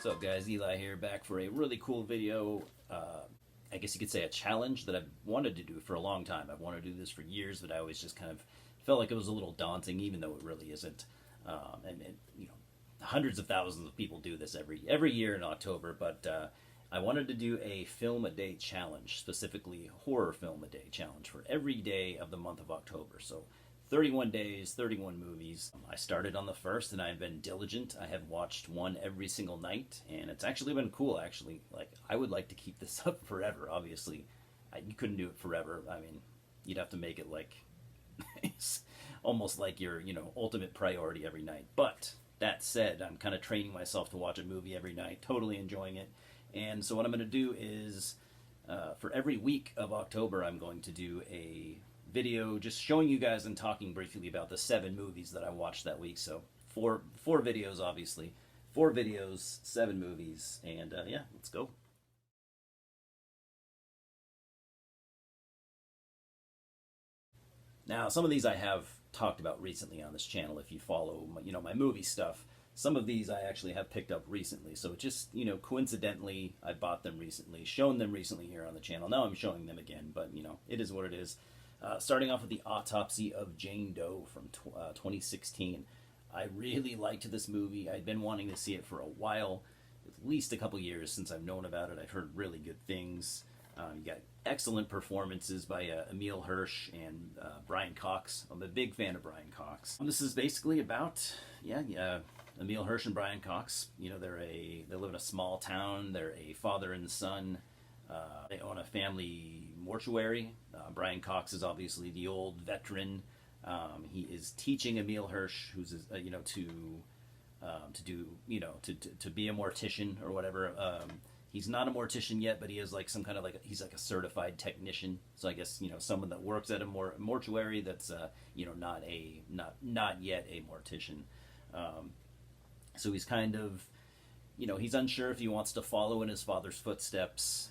What's up guys, Eli here, back for a really cool video. I guess you could say a challenge that I've wanted to do for a long time. I've wanted to do this for years, but I always just kind of felt like it was a little daunting, even though it really isn't. And you know, hundreds of thousands of people do this every year in October, but I wanted to do a film a day challenge, specifically horror film a day challenge for every day of the month of October. So 31 days, 31 movies. I started on the first and I've been diligent. I have watched one every single night and it's actually been cool, actually. Like, I would like to keep this up forever, obviously. You couldn't do it forever. I mean, you'd have to make it like, almost like your, ultimate priority every night. But that said, I'm kind of training myself to watch a movie every night, totally enjoying it. And so what I'm going to do is, for every week of October, I'm going to do a video just showing you guys and talking briefly about the 7 movies that I watched that week. So four videos, obviously. 4 videos, 7 movies, and yeah, let's go. Now, some of these I have talked about recently on this channel. If you follow my movie stuff, some of these I actually have picked up recently. So just, coincidentally, I bought them recently, shown them recently here on the channel. Now I'm showing them again, but, it is what it is. Starting off with the Autopsy of Jane Doe from 2016. I really liked this movie. I'd been wanting to see it for a while, at least a couple years since I've known about it. I've heard really good things. You got excellent performances by Emile Hirsch and Brian Cox. I'm a big fan of Brian Cox. This is basically about, Emile Hirsch and Brian Cox. They live in a small town. They're a father and son. They own a family mortuary. Brian Cox is obviously the old veteran. He is teaching Emile Hirsch, who's to be a mortician or whatever. He's not a mortician yet, but he is like some kind of he's like a certified technician. So I guess someone that works at a mortuary that's not yet a mortician. So he's kind of he's unsure if he wants to follow in his father's footsteps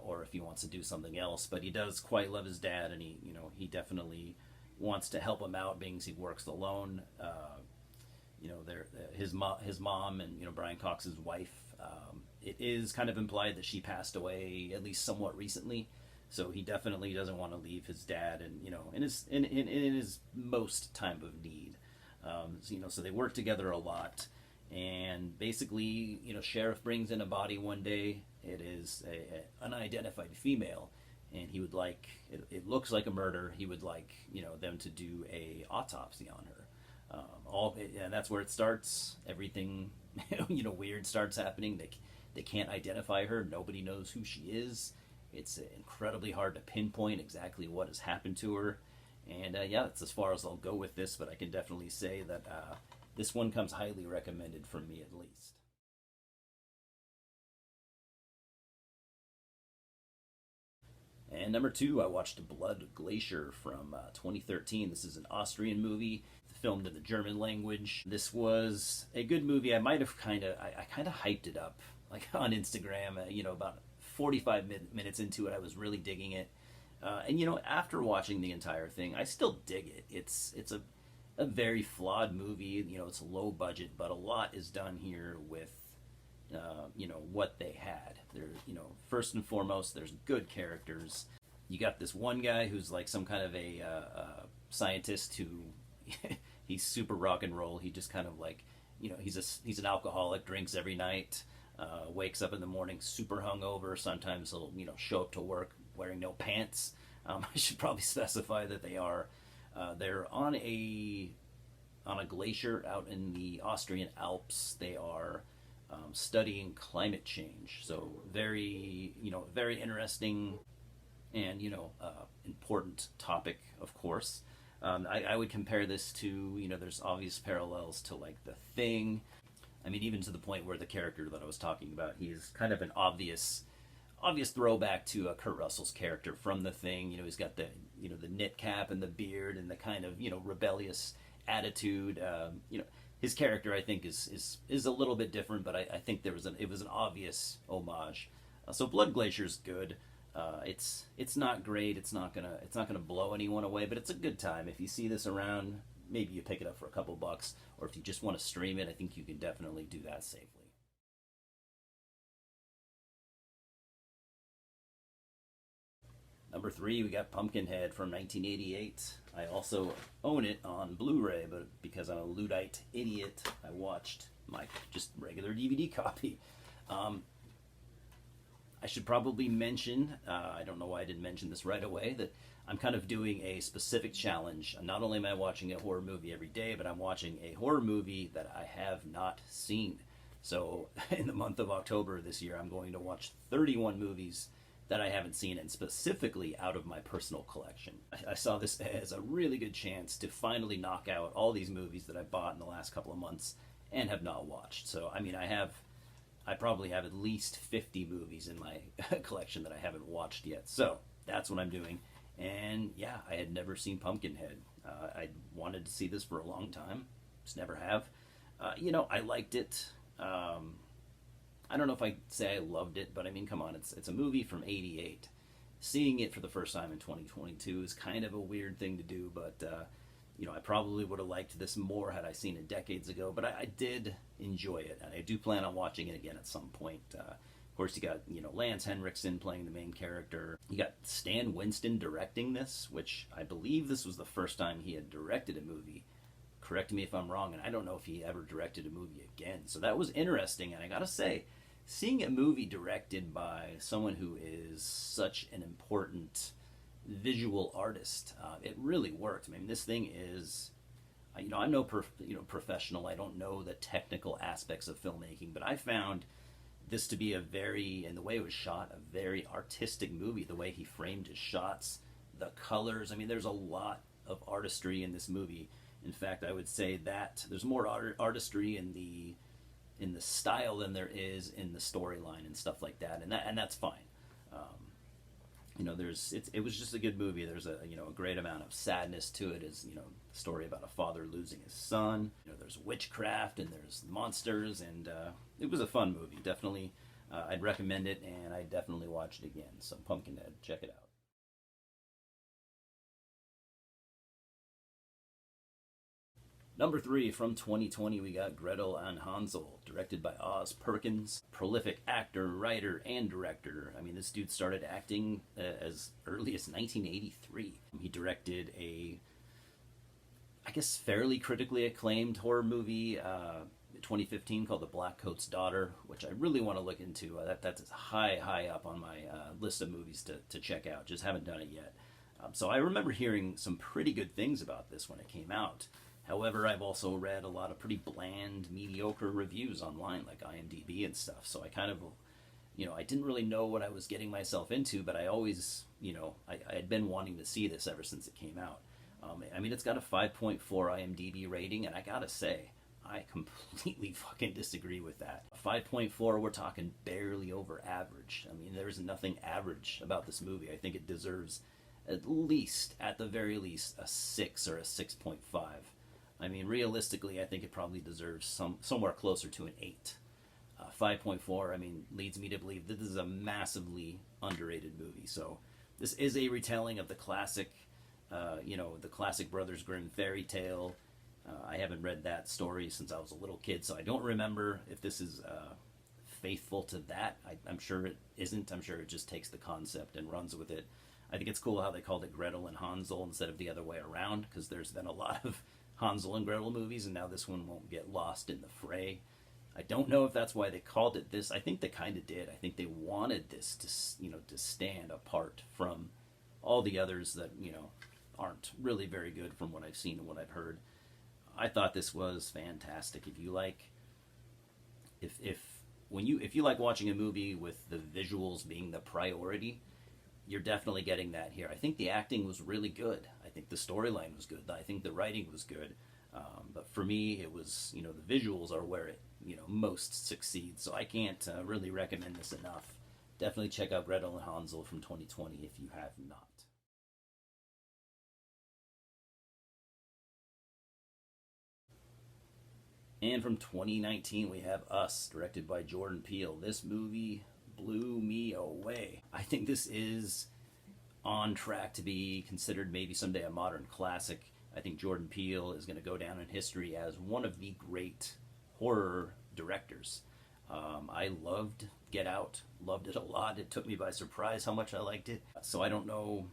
or if he wants to do something else. But he does quite love his dad, and he definitely wants to help him out, being as he works alone. His mom and Brian Cox's wife. It is kind of implied that she passed away at least somewhat recently. So he definitely doesn't want to leave his dad, and in his most time of need. So they work together a lot. And basically, sheriff brings in a body one day. It is an unidentified female, and he would like it looks like a murder. He would like them to do a autopsy on her. And that's where it starts. Everything weird starts happening. They can't identify her. Nobody knows who she is. It's incredibly hard to pinpoint exactly what has happened to her. And yeah, that's as far as I'll go with this. But I can definitely say that. This one comes highly recommended from me, at least. And number 2, I watched Blood Glacier from 2013. This is an Austrian movie filmed in the German language. This was a good movie. I kind of hyped it up on Instagram. About 45 minutes into it, I was really digging it. And after watching the entire thing, I still dig it. It's a very flawed movie. It's low budget, but a lot is done here with what they had. First and foremost, there's good characters. You got this one guy who's like some kind of a scientist who he's super rock and roll. He just kind of he's an alcoholic, drinks every night, wakes up in the morning super hungover. Sometimes he'll show up to work wearing no pants. I should probably specify that they're on a glacier out in the Austrian Alps. They are studying climate change. So very interesting and important topic, of course. I would compare this to there's obvious parallels to like The Thing. I mean, even to the point where the character that I was talking about, he's kind of an obvious throwback to Kurt Russell's character from The Thing. He's got the the knit cap and the beard and the kind of rebellious attitude. His character, I think, is a little bit different, but I think it was an obvious homage. So Blood Glacier is good. It's not great. It's not gonna blow anyone away, but it's a good time. If you see this around, maybe you pick it up for a couple bucks, or if you just want to stream it, I think you can definitely do that safely. Number 3, we got Pumpkinhead from 1988. I also own it on Blu-ray, but because I'm a Luddite idiot, I watched my just regular DVD copy. Um, I should probably mention, I don't know why I didn't mention this right away, that I'm kind of doing a specific challenge. Not only am I watching a horror movie every day, but I'm watching a horror movie that I have not seen. So in the month of October this year, I'm going to watch 31 movies that I haven't seen, and specifically out of my personal collection. I saw this as a really good chance to finally knock out all these movies that I bought in the last couple of months and have not watched. So, I mean, I probably have at least 50 movies in my collection that I haven't watched yet. So that's what I'm doing. And yeah, I had never seen Pumpkinhead. I wanted to see this for a long time. Just never have. I liked it. I don't know if I say I loved it, but I mean, come on, it's a movie from '88. Seeing it for the first time in 2022 is kind of a weird thing to do, but I probably would have liked this more had I seen it decades ago. But I did enjoy it, and I do plan on watching it again at some point. Of course, you got Lance Henriksen playing the main character. You got Stan Winston directing this, which I believe this was the first time he had directed a movie. Correct me if I'm wrong, and I don't know if he ever directed a movie again. So that was interesting, and I gotta say, seeing a movie directed by someone who is such an important visual artist, it really worked. I mean, this thing is, I'm no professional. I don't know the technical aspects of filmmaking, but I found this to be and the way it was shot, a very artistic movie. The way he framed his shots, the colors. I mean, there's a lot of artistry in this movie. In fact, I would say that there's more artistry in the style than there is in the storyline and stuff like that, and that's fine. It was just a good movie. There's a great amount of sadness to it. Is a story about a father losing his son. There's witchcraft and there's monsters, and it was a fun movie. Definitely, I'd recommend it, and I definitely watch it again. So Pumpkinhead, check it out. Number 3 from 2020, we got Gretel and Hansel, directed by Oz Perkins, prolific actor, writer, and director. I mean, this dude started acting as early as 1983. He directed I guess, fairly critically acclaimed horror movie, 2015, called The Black Coat's Daughter, which I really want to look into. That's high up on my list of movies to check out. Just haven't done it yet. So I remember hearing some pretty good things about this when it came out. However, I've also read a lot of pretty bland, mediocre reviews online, like IMDb and stuff. So I kind of, I didn't really know what I was getting myself into, but I always, I had been wanting to see this ever since it came out. I mean, it's got a 5.4 IMDb rating, and I gotta say, I completely fucking disagree with that. 5.4, we're talking barely over average. I mean, there's nothing average about this movie. I think it deserves at the very least, a 6 or a 6.5. I mean, realistically, I think it probably deserves somewhere closer to an 8. 5.4, I mean, leads me to believe that this is a massively underrated movie. So this is a retelling of the classic, the classic Brothers Grimm fairy tale. I haven't read that story since I was a little kid, so I don't remember if this is faithful to that. I'm sure it isn't. I'm sure it just takes the concept and runs with it. I think it's cool how they called it Gretel and Hansel instead of the other way around, because there's been a lot of Hansel and Gretel movies, and now this one won't get lost in the fray. I don't know if that's why they called it this. I think they kind of did. I think they wanted this to stand apart from all the others that aren't really very good from what I've seen and what I've heard. I thought this was fantastic. If you like, if you like watching a movie with the visuals being the priority, you're definitely getting that here. I think the acting was really good. I think the storyline was good. I think the writing was good. But for me, it was, the visuals are where it, most succeeds. So I can't really recommend this enough. Definitely check out Gretel and Hansel from 2020 if you have not. And from 2019, we have Us, directed by Jordan Peele. This movie blew me away. I think this is on track to be considered maybe someday a modern classic. I think Jordan Peele is going to go down in history as one of the great horror directors. I loved Get Out. Loved it a lot. It took me by surprise how much I liked it. So I don't know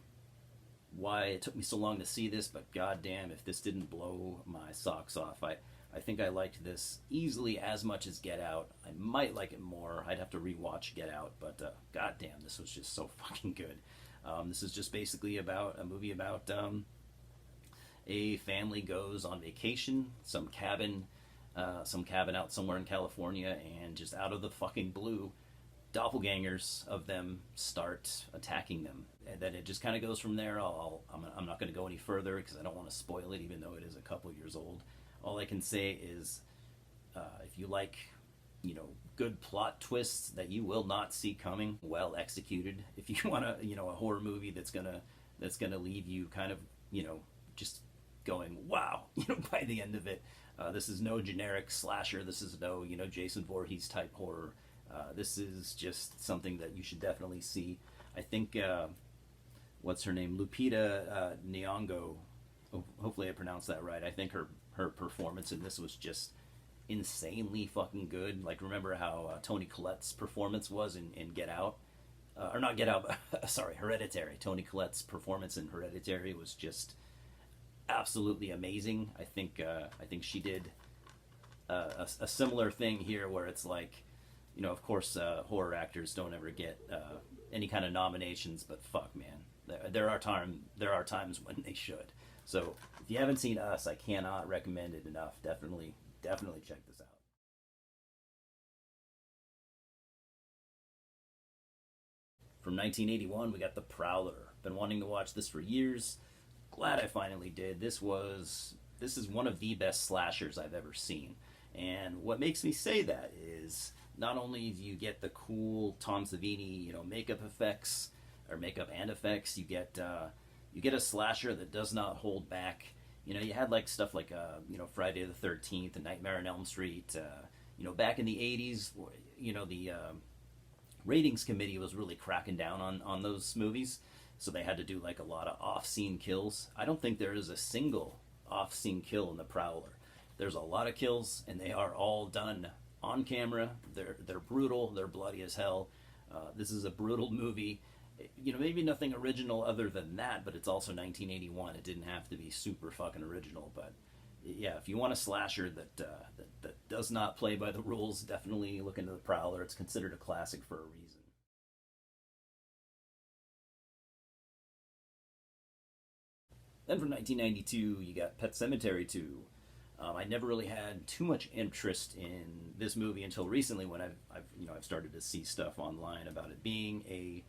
why it took me so long to see this, but goddamn, if this didn't blow my socks off. I think I liked this easily as much as Get Out. I might like it more. I'd have to rewatch Get Out, but goddamn, this was just so fucking good. This is just basically about a movie about a family goes on vacation, some cabin out somewhere in California, and just out of the fucking blue, doppelgangers of them start attacking them. And then it just kind of goes from there. I'm not going to go any further because I don't want to spoil it, even though it is a couple years old. All I can say is, if you like, good plot twists that you will not see coming, well executed. If you want a horror movie that's gonna leave you kind of, just going wow, by the end of it. This is no generic slasher. This is no, Jason Voorhees type horror. This is just something that you should definitely see. I think, what's her name? Lupita Nyong'o. Hopefully I pronounced that right. I think her performance in this was just insanely fucking good. Like, remember how Toni Collette's performance was in Get Out? Or not Get Out, but, sorry, Hereditary. Toni Collette's performance in Hereditary was just absolutely amazing. I think she did a similar thing here where it's like, of course, horror actors don't ever get any kind of nominations, but fuck, man, there are times when they should. So if you haven't seen Us, I cannot recommend it enough. Definitely check this out. From 1981, we got The Prowler. Been wanting to watch this for years. Glad I finally did. This is one of the best slashers I've ever seen. And what makes me say that is not only do you get the cool Tom Savini, makeup effects or makeup and effects, you get a slasher that does not hold back. You had like stuff like Friday the 13th and Nightmare on Elm Street. Back in the 80s, the ratings committee was really cracking down on those movies, so they had to do like a lot of off-scene kills. I don't think there is a single off-scene kill in The Prowler. There's a lot of kills, and they are all done on camera. They're brutal. They're bloody as hell. This is a brutal movie. Maybe nothing original other than that, but it's also 1981. It didn't have to be super fucking original, but yeah, if you want a slasher that does not play by the rules, definitely look into The Prowler. It's considered a classic for a reason. Then from 1992, you got Pet Sematary 2. I never really had too much interest in this movie until recently, when I've started to see stuff online about it being a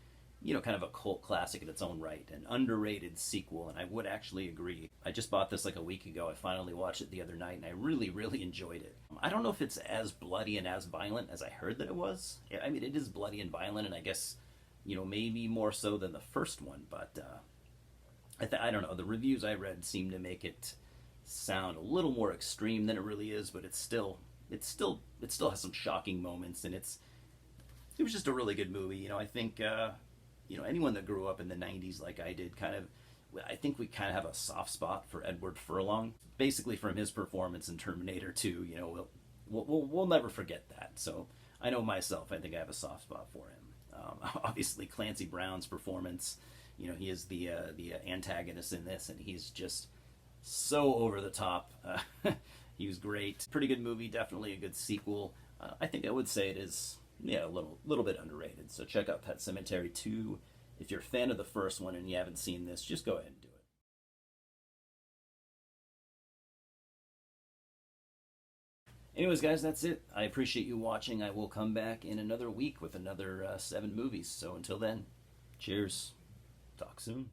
kind of a cult classic in its own right, an underrated sequel, and I would actually agree. I just bought this like a week ago. I finally watched it the other night, and I really, really enjoyed it. I don't know if it's as bloody and as violent as I heard that it was. I mean, it is bloody and violent, and I guess, maybe more so than the first one, but I don't know. The reviews I read seem to make it sound a little more extreme than it really is, but it still has some shocking moments, and it was just a really good movie. I think anyone that grew up in the 90s like I did, I think we kind of have a soft spot for Edward Furlong, basically from his performance in Terminator 2. We'll never forget that. So I know myself, I think I have a soft spot for him. Obviously Clancy Brown's performance, he is the antagonist in this, and he's just so over the top. He was great. Pretty good movie, definitely a good sequel. I think I would say it is, a little bit underrated. So check out Pet Sematary 2. If you're a fan of the first one and you haven't seen this, just go ahead and do it. Anyways, guys, that's it. I appreciate you watching. I will come back in another week with another 7 movies. So until then, cheers. Talk soon.